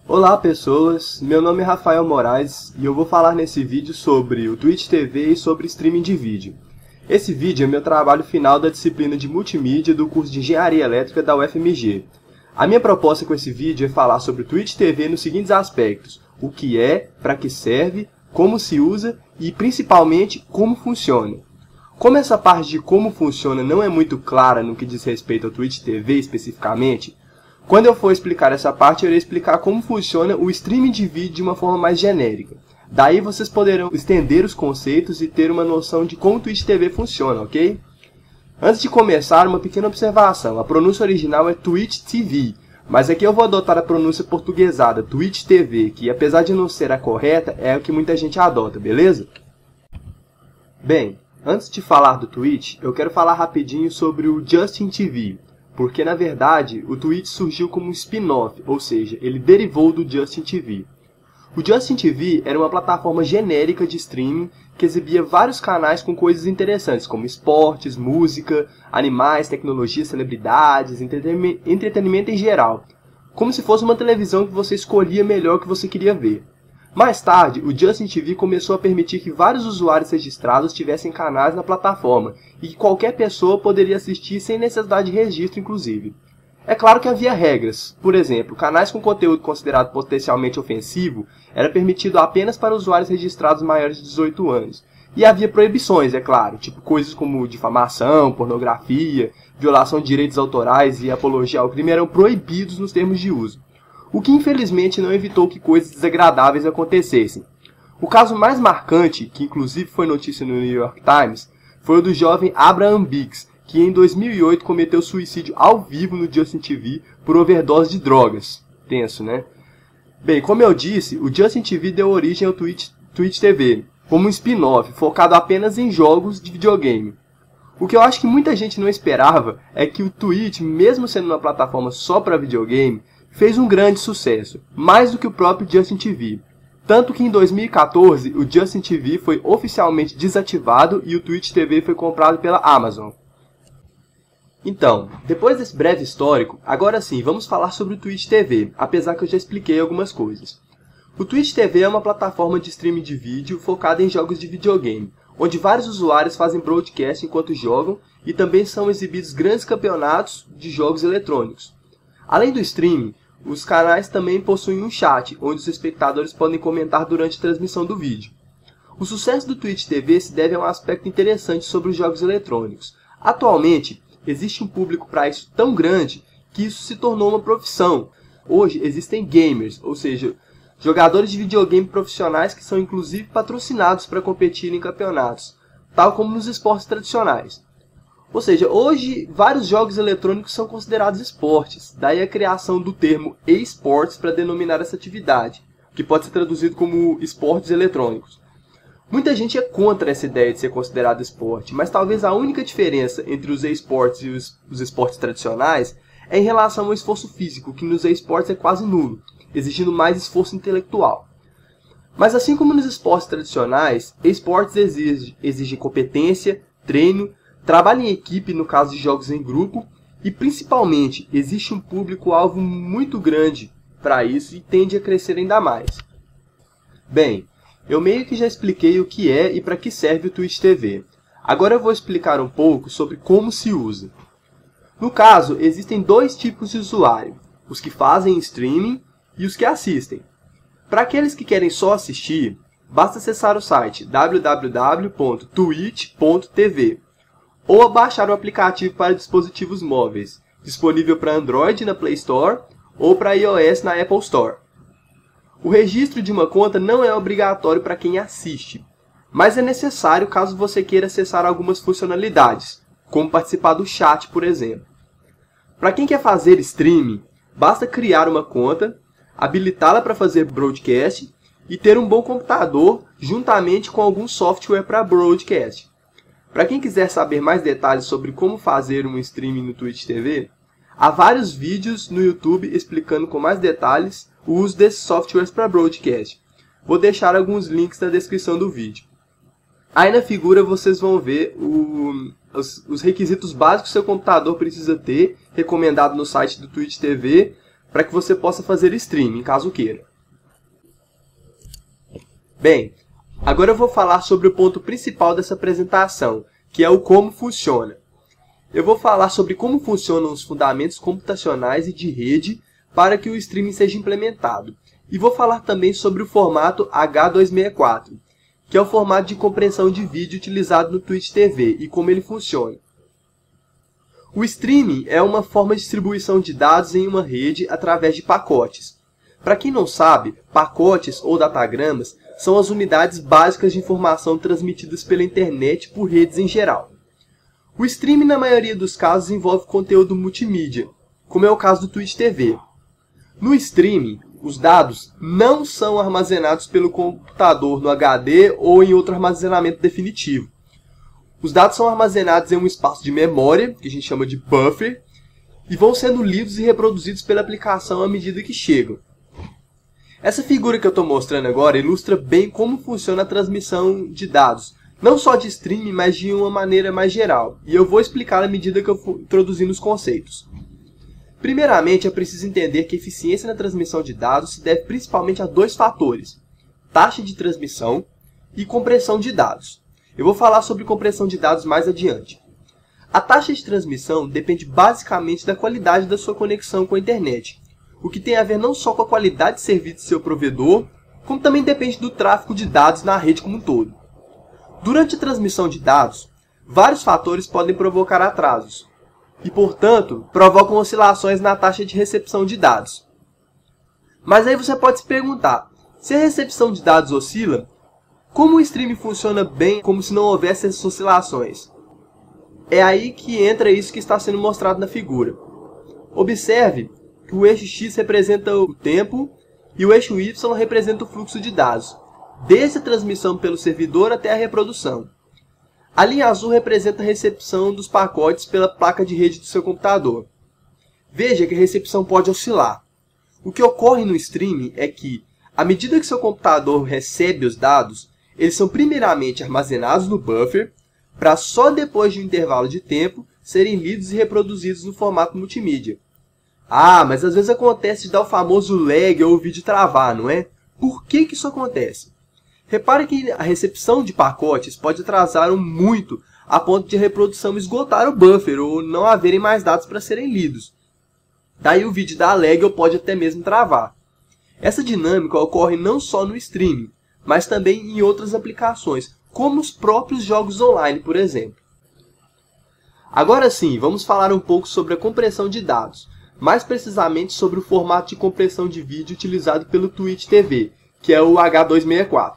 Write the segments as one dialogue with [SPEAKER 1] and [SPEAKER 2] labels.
[SPEAKER 1] Olá pessoas, meu nome é Rafael Moraes e eu vou falar nesse vídeo sobre o Twitch TV e sobre streaming de vídeo. Esse vídeo é meu trabalho final da disciplina de multimídia do curso de Engenharia Elétrica da UFMG. A minha proposta com esse vídeo é falar sobre o Twitch TV nos seguintes aspectos: o que é, para que serve, como se usa e principalmente como funciona. Como essa parte de como funciona não é muito clara no que diz respeito ao Twitch TV especificamente, quando eu for explicar essa parte, eu irei explicar como funciona o streaming de vídeo de uma forma mais genérica. Daí vocês poderão estender os conceitos e ter uma noção de como o Twitch TV funciona, ok? Antes de começar, uma pequena observação. A pronúncia original é Twitch TV, mas aqui eu vou adotar a pronúncia portuguesada, Twitch TV, que apesar de não ser a correta, é a que muita gente adota, beleza? Bem, antes de falar do Twitch, eu quero falar rapidinho sobre o Justin TV. Porque, na verdade, o Twitch surgiu como um spin-off, ou seja, ele derivou do Justin TV. O Justin TV era uma plataforma genérica de streaming que exibia vários canais com coisas interessantes, como esportes, música, animais, tecnologia, celebridades, entretenimento em geral. Como se fosse uma televisão que você escolhia melhor o que você queria ver. Mais tarde, o Justin TV começou a permitir que vários usuários registrados tivessem canais na plataforma e que qualquer pessoa poderia assistir sem necessidade de registro, inclusive. É claro que havia regras. Por exemplo, canais com conteúdo considerado potencialmente ofensivo era permitido apenas para usuários registrados maiores de 18 anos. E havia proibições, é claro, tipo coisas como difamação, pornografia, violação de direitos autorais e apologia ao crime eram proibidos nos termos de uso. O que infelizmente não evitou que coisas desagradáveis acontecessem. O caso mais marcante, que inclusive foi notícia no New York Times, foi o do jovem Abraham Biggs, que em 2008 cometeu suicídio ao vivo no Justin TV por overdose de drogas. Tenso, né? Bem, como eu disse, o Justin TV deu origem ao Twitch TV, como um spin-off focado apenas em jogos de videogame. O que eu acho que muita gente não esperava é que o Twitch, mesmo sendo uma plataforma só para videogame, fez um grande sucesso, mais do que o próprio Justin TV. Tanto que em 2014, o Justin TV foi oficialmente desativado e o Twitch TV foi comprado pela Amazon. Então, depois desse breve histórico, agora sim, vamos falar sobre o Twitch TV, apesar que eu já expliquei algumas coisas. O Twitch TV é uma plataforma de streaming de vídeo focada em jogos de videogame, onde vários usuários fazem broadcast enquanto jogam e também são exibidos grandes campeonatos de jogos eletrônicos. Além do streaming, os canais também possuem um chat, onde os espectadores podem comentar durante a transmissão do vídeo. O sucesso do Twitch TV se deve a um aspecto interessante sobre os jogos eletrônicos. Atualmente, existe um público para isso tão grande que isso se tornou uma profissão. Hoje existem gamers, ou seja, jogadores de videogame profissionais que são inclusive patrocinados para competir em campeonatos, tal como nos esportes tradicionais. Ou seja, hoje vários jogos eletrônicos são considerados esportes, daí a criação do termo eSports para denominar essa atividade, que pode ser traduzido como esportes eletrônicos. Muita gente é contra essa ideia de ser considerado esporte, mas talvez a única diferença entre os esportes e os esportes tradicionais é em relação ao esforço físico, que nos esportes é quase nulo, exigindo mais esforço intelectual. Mas assim como nos esportes tradicionais, esportes exigem competência, treino, trabalho em equipe no caso de jogos em grupo e, principalmente, existe um público-alvo muito grande para isso e tende a crescer ainda mais. Bem, eu meio que já expliquei o que é e para que serve o Twitch TV. Agora eu vou explicar um pouco sobre como se usa. No caso, existem dois tipos de usuário, os que fazem streaming e os que assistem. Para aqueles que querem só assistir, basta acessar o site www.twitch.tv. ou baixar o aplicativo para dispositivos móveis, disponível para Android na Play Store ou para iOS na Apple Store. O registro de uma conta não é obrigatório para quem assiste, mas é necessário caso você queira acessar algumas funcionalidades, como participar do chat, por exemplo. Para quem quer fazer streaming, basta criar uma conta, habilitá-la para fazer broadcast e ter um bom computador juntamente com algum software para broadcast. Para quem quiser saber mais detalhes sobre como fazer um streaming no Twitch TV, há vários vídeos no YouTube explicando com mais detalhes o uso desses softwares para broadcast. Vou deixar alguns links na descrição do vídeo. Aí na figura vocês vão ver os requisitos básicos que seu computador precisa ter, recomendado no site do Twitch TV, para que você possa fazer streaming, caso queira. Bem, agora eu vou falar sobre o ponto principal dessa apresentação, que é o como funciona. Eu vou falar sobre como funcionam os fundamentos computacionais e de rede para que o streaming seja implementado. E vou falar também sobre o formato H264, que é o formato de compressão de vídeo utilizado no Twitch TV e como ele funciona. O streaming é uma forma de distribuição de dados em uma rede através de pacotes. Para quem não sabe, pacotes ou datagramas são as unidades básicas de informação transmitidas pela internet por redes em geral. O streaming, na maioria dos casos, envolve conteúdo multimídia, como é o caso do Twitch TV. No streaming, os dados não são armazenados pelo computador no HD ou em outro armazenamento definitivo. Os dados são armazenados em um espaço de memória, que a gente chama de buffer, e vão sendo lidos e reproduzidos pela aplicação à medida que chegam. Essa figura que eu estou mostrando agora ilustra bem como funciona a transmissão de dados, não só de streaming, mas de uma maneira mais geral, e eu vou explicar à medida que eu for introduzindo os conceitos. Primeiramente, é preciso entender que a eficiência na transmissão de dados se deve principalmente a dois fatores: taxa de transmissão e compressão de dados. Eu vou falar sobre compressão de dados mais adiante. A taxa de transmissão depende basicamente da qualidade da sua conexão com a internet, o que tem a ver não só com a qualidade de serviço de seu provedor, como também depende do tráfego de dados na rede como um todo. Durante a transmissão de dados, vários fatores podem provocar atrasos e, portanto, provocam oscilações na taxa de recepção de dados. Mas aí você pode se perguntar, se a recepção de dados oscila, como o streaming funciona bem como se não houvesse essas oscilações? É aí que entra isso que está sendo mostrado na figura. Observe que o eixo X representa o tempo e o eixo Y representa o fluxo de dados, desde a transmissão pelo servidor até a reprodução. A linha azul representa a recepção dos pacotes pela placa de rede do seu computador. Veja que a recepção pode oscilar. O que ocorre no streaming é que, à medida que seu computador recebe os dados, eles são primeiramente armazenados no buffer, para só depois de um intervalo de tempo serem lidos e reproduzidos no formato multimídia. Ah, mas às vezes acontece de dar o famoso lag ou o vídeo travar, não é? Por que isso acontece? Repare que a recepção de pacotes pode atrasar muito a ponto de a reprodução esgotar o buffer ou não haverem mais dados para serem lidos. Daí o vídeo dá lag ou pode até mesmo travar. Essa dinâmica ocorre não só no streaming, mas também em outras aplicações, como os próprios jogos online, por exemplo. Agora sim, vamos falar um pouco sobre a compressão de dados, mais precisamente sobre o formato de compressão de vídeo utilizado pelo Twitch TV, que é o H264.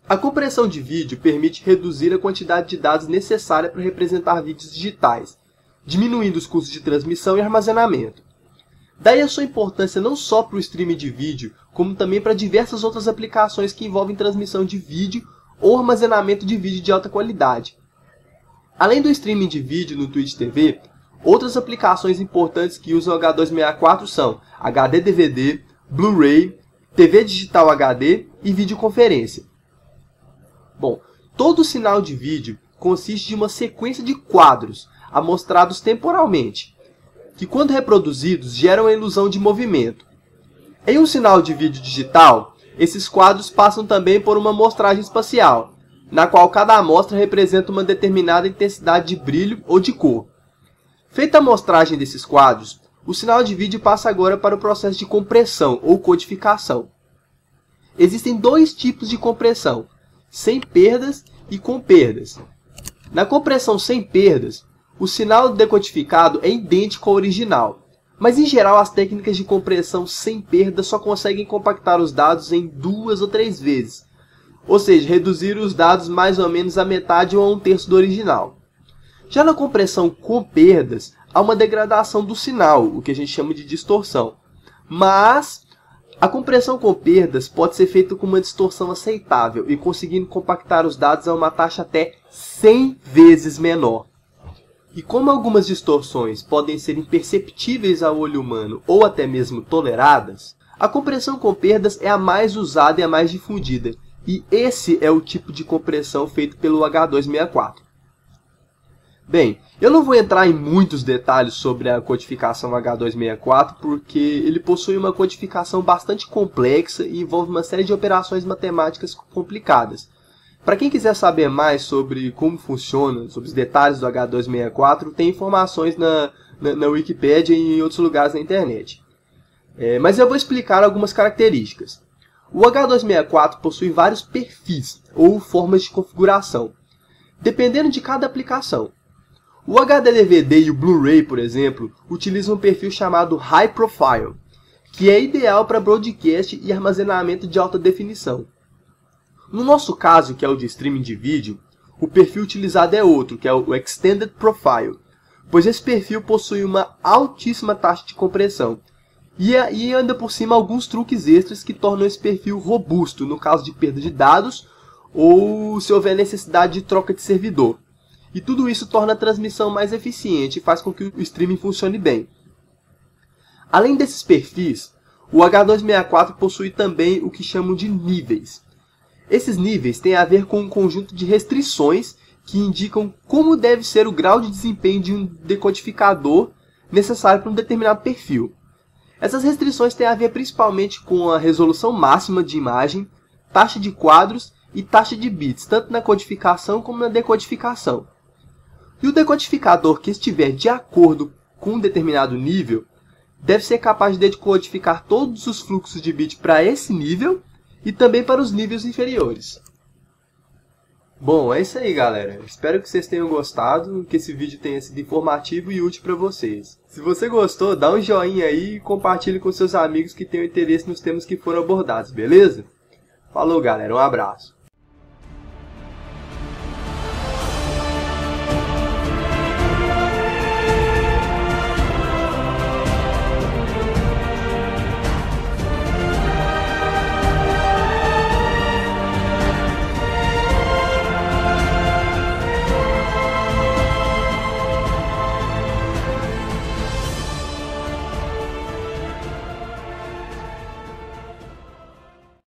[SPEAKER 1] A compressão de vídeo permite reduzir a quantidade de dados necessária para representar vídeos digitais, diminuindo os custos de transmissão e armazenamento. Daí a sua importância não só para o streaming de vídeo, como também para diversas outras aplicações que envolvem transmissão de vídeo ou armazenamento de vídeo de alta qualidade. Além do streaming de vídeo no Twitch TV, outras aplicações importantes que usam o H264 são HD DVD, Blu-ray, TV digital HD e videoconferência. Bom, todo sinal de vídeo consiste de uma sequência de quadros amostrados temporalmente, que quando reproduzidos geram a ilusão de movimento. Em um sinal de vídeo digital, esses quadros passam também por uma amostragem espacial, na qual cada amostra representa uma determinada intensidade de brilho ou de cor. Feita a amostragem desses quadros, o sinal de vídeo passa agora para o processo de compressão ou codificação. Existem dois tipos de compressão: sem perdas e com perdas. Na compressão sem perdas, o sinal decodificado é idêntico ao original, mas em geral as técnicas de compressão sem perda só conseguem compactar os dados em 2 ou 3 vezes, ou seja, reduzir os dados mais ou menos à metade ou a 1/3 do original. Já na compressão com perdas, há uma degradação do sinal, o que a gente chama de distorção. Mas a compressão com perdas pode ser feita com uma distorção aceitável e conseguindo compactar os dados a uma taxa até 100 vezes menor. E como algumas distorções podem ser imperceptíveis ao olho humano ou até mesmo toleradas, a compressão com perdas é a mais usada e a mais difundida, e esse é o tipo de compressão feito pelo H264. Bem, eu não vou entrar em muitos detalhes sobre a codificação H264 porque ele possui uma codificação bastante complexa e envolve uma série de operações matemáticas complicadas. Para quem quiser saber mais sobre como funciona, sobre os detalhes do H264, tem informações na Wikipédia e em outros lugares na internet. Mas eu vou explicar algumas características. O H264 possui vários perfis ou formas de configuração, dependendo de cada aplicação. O HD-DVD e o Blu-ray, por exemplo, utilizam um perfil chamado High Profile, que é ideal para broadcast e armazenamento de alta definição. No nosso caso, que é o de streaming de vídeo, o perfil utilizado é outro, que é o Extended Profile, pois esse perfil possui uma altíssima taxa de compressão e ainda por cima alguns truques extras que tornam esse perfil robusto no caso de perda de dados ou se houver necessidade de troca de servidor. E tudo isso torna a transmissão mais eficiente e faz com que o streaming funcione bem. Além desses perfis, o H264 possui também o que chamam de níveis. Esses níveis têm a ver com um conjunto de restrições que indicam como deve ser o grau de desempenho de um decodificador necessário para um determinado perfil. Essas restrições têm a ver principalmente com a resolução máxima de imagem, taxa de quadros e taxa de bits, tanto na codificação como na decodificação. E o decodificador que estiver de acordo com um determinado nível deve ser capaz de decodificar todos os fluxos de bit para esse nível e também para os níveis inferiores. Bom, é isso aí, galera. Espero que vocês tenham gostado, que esse vídeo tenha sido informativo e útil para vocês. Se você gostou, dá um joinha aí e compartilhe com seus amigos que tenham interesse nos temas que foram abordados, beleza? Falou, galera. Um abraço.